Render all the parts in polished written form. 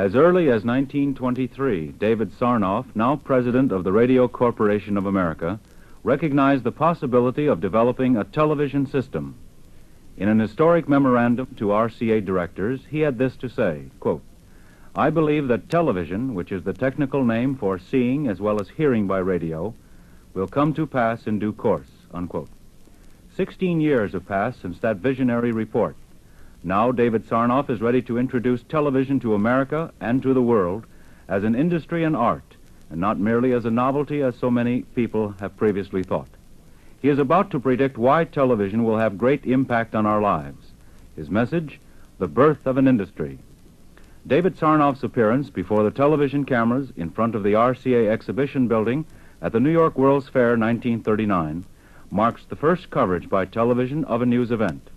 As early as 1923, David Sarnoff, now president of the Radio Corporation of America, recognized the possibility of developing a television system. In an historic memorandum to RCA directors, he had this to say, quote, "I believe that television, which is the technical name for seeing as well as hearing by radio, will come to pass in due course," unquote. 16 years have passed since that visionary report. Now David Sarnoff is ready to introduce television to America and to the world as an industry and art, and not merely as a novelty as so many people have previously thought. He is about to predict why television will have great impact on our lives. His message, the birth of an industry. David Sarnoff's appearance before the television cameras in front of the RCA exhibition building at the New York World's Fair 1939 marks the first coverage by television of a news event.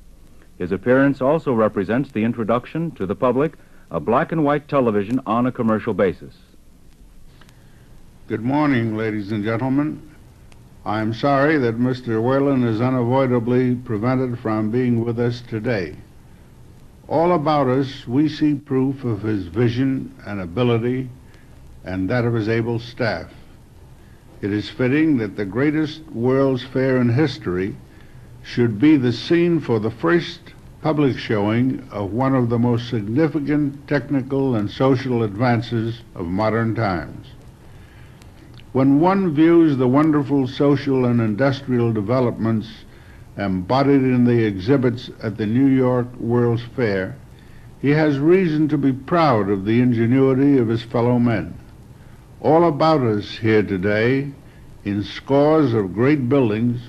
His appearance also represents the introduction to the public of black and white television on a commercial basis. Good morning, ladies and gentlemen. I am sorry that Mr. Whalen is unavoidably prevented from being with us today. All about us, we see proof of his vision and ability and that of his able staff. It is fitting that the greatest World's Fair in history should be the scene for the first public showing of one of the most significant technical and social advances of modern times. When one views the wonderful social and industrial developments embodied in the exhibits at the New York World's Fair, he has reason to be proud of the ingenuity of his fellow men. All about us here today, in scores of great buildings,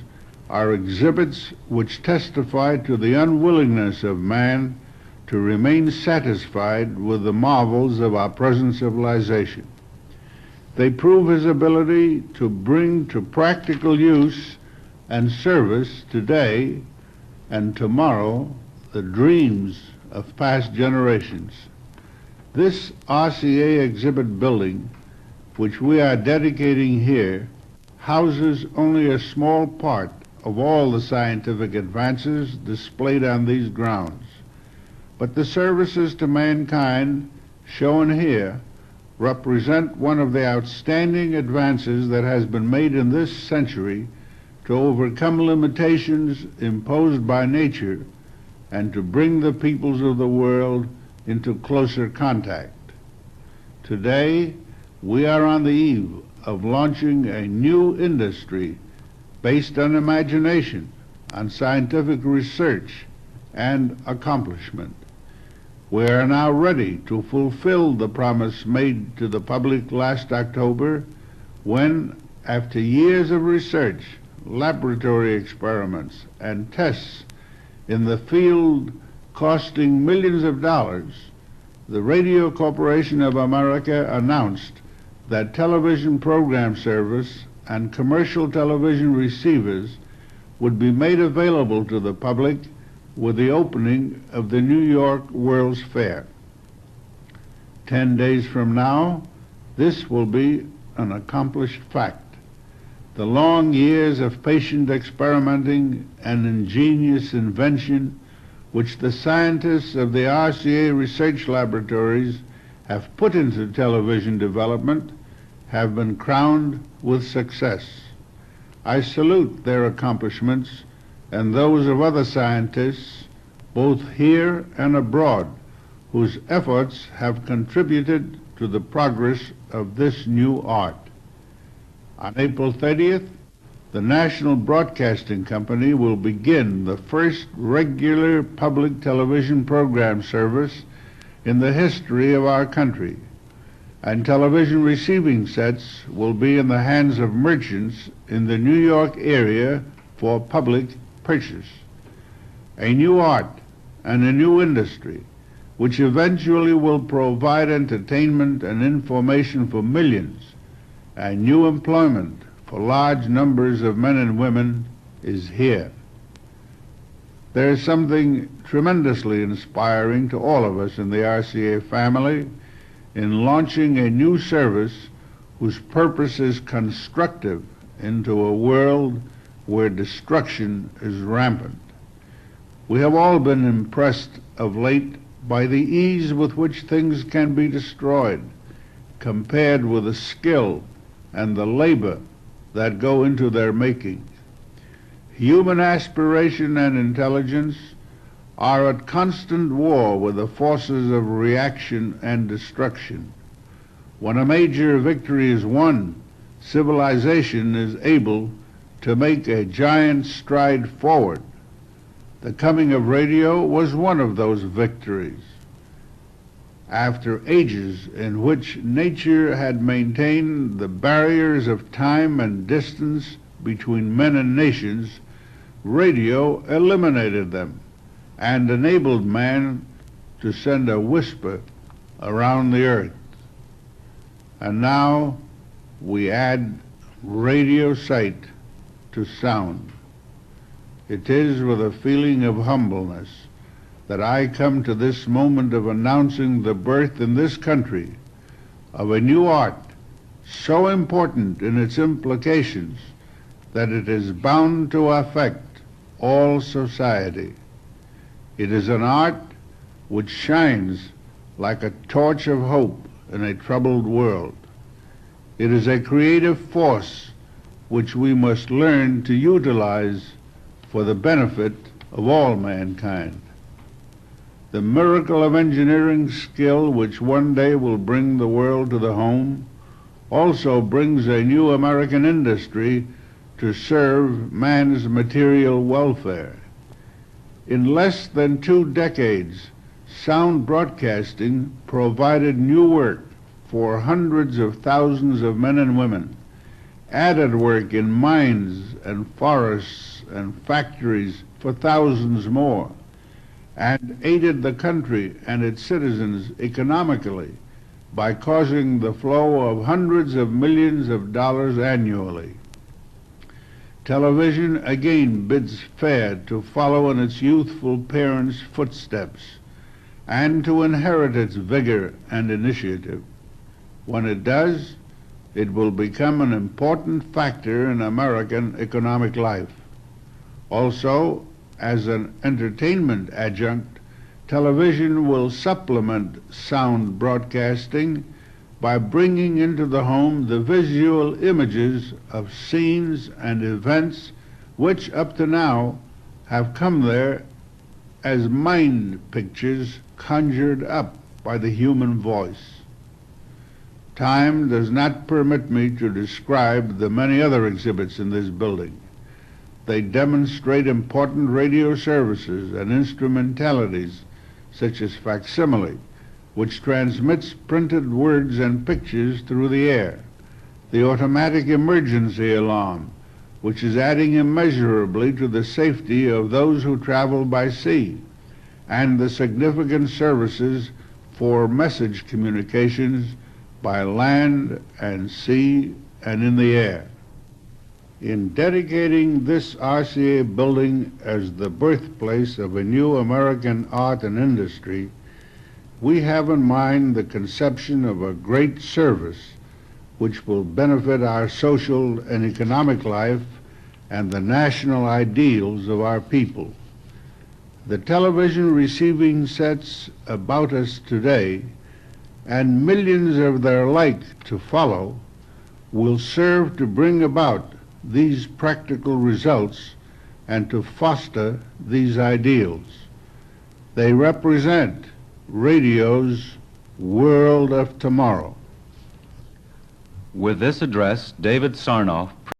are exhibits which testify to the unwillingness of man to remain satisfied with the marvels of our present civilization. They prove his ability to bring to practical use and service today and tomorrow the dreams of past generations. This RCA exhibit building, which we are dedicating here, houses only a small part of all the scientific advances displayed on these grounds. But the services to mankind shown here represent one of the outstanding advances that has been made in this century to overcome limitations imposed by nature and to bring the peoples of the world into closer contact. Today, we are on the eve of launching a new industry based on imagination, on scientific research and accomplishment. We are now ready to fulfill the promise made to the public last October when, after years of research, laboratory experiments, and tests in the field costing millions of dollars, the Radio Corporation of America announced that television program service and commercial television receivers would be made available to the public with the opening of the New York World's Fair. 10 days from now, this will be an accomplished fact. The long years of patient experimenting and ingenious invention which the scientists of the RCA research laboratories have put into television development have been crowned with success. I salute their accomplishments and those of other scientists, both here and abroad, whose efforts have contributed to the progress of this new art. On April 30th, the National Broadcasting Company will begin the first regular public television program service in the history of our country, and television receiving sets will be in the hands of merchants in the New York area for public purchase. A new art and a new industry, which eventually will provide entertainment and information for millions, and new employment for large numbers of men and women, is here. There is something tremendously inspiring to all of us in the RCA family in launching a new service whose purpose is constructive into a world where destruction is rampant. We have all been impressed of late by the ease with which things can be destroyed, compared with the skill and the labor that go into their making. Human aspiration and intelligence are at constant war with the forces of reaction and destruction. When a major victory is won, civilization is able to make a giant stride forward. The coming of radio was one of those victories. After ages in which nature had maintained the barriers of time and distance between men and nations, radio eliminated them and enabled man to send a whisper around the earth. And now we add radio sight to sound. It is with a feeling of humbleness that I come to this moment of announcing the birth in this country of a new art so important in its implications that it is bound to affect all society. It is an art which shines like a torch of hope in a troubled world. It is a creative force which we must learn to utilize for the benefit of all mankind. The miracle of engineering skill which one day will bring the world to the home also brings a new American industry to serve man's material welfare. In less than 2 decades, sound broadcasting provided new work for hundreds of thousands of men and women, added work in mines and forests and factories for thousands more, and aided the country and its citizens economically by causing the flow of hundreds of millions of dollars annually. Television again bids fair to follow in its youthful parents' footsteps and to inherit its vigor and initiative. When it does, it will become an important factor in American economic life. Also, as an entertainment adjunct, television will supplement sound broadcasting by bringing into the home the visual images of scenes and events which up to now have come there as mind pictures conjured up by the human voice. Time does not permit me to describe the many other exhibits in this building. They demonstrate important radio services and instrumentalities such as facsimile, which transmits printed words and pictures through the air, the automatic emergency alarm, which is adding immeasurably to the safety of those who travel by sea, and the significant services for message communications by land and sea and in the air. In dedicating this RCA building as the birthplace of a new American art and industry, we have in mind the conception of a great service which will benefit our social and economic life and the national ideals of our people. The television receiving sets about us today, and millions of their like to follow, will serve to bring about these practical results and to foster these ideals. They represent radio's world of tomorrow. With this address, David Sarnoff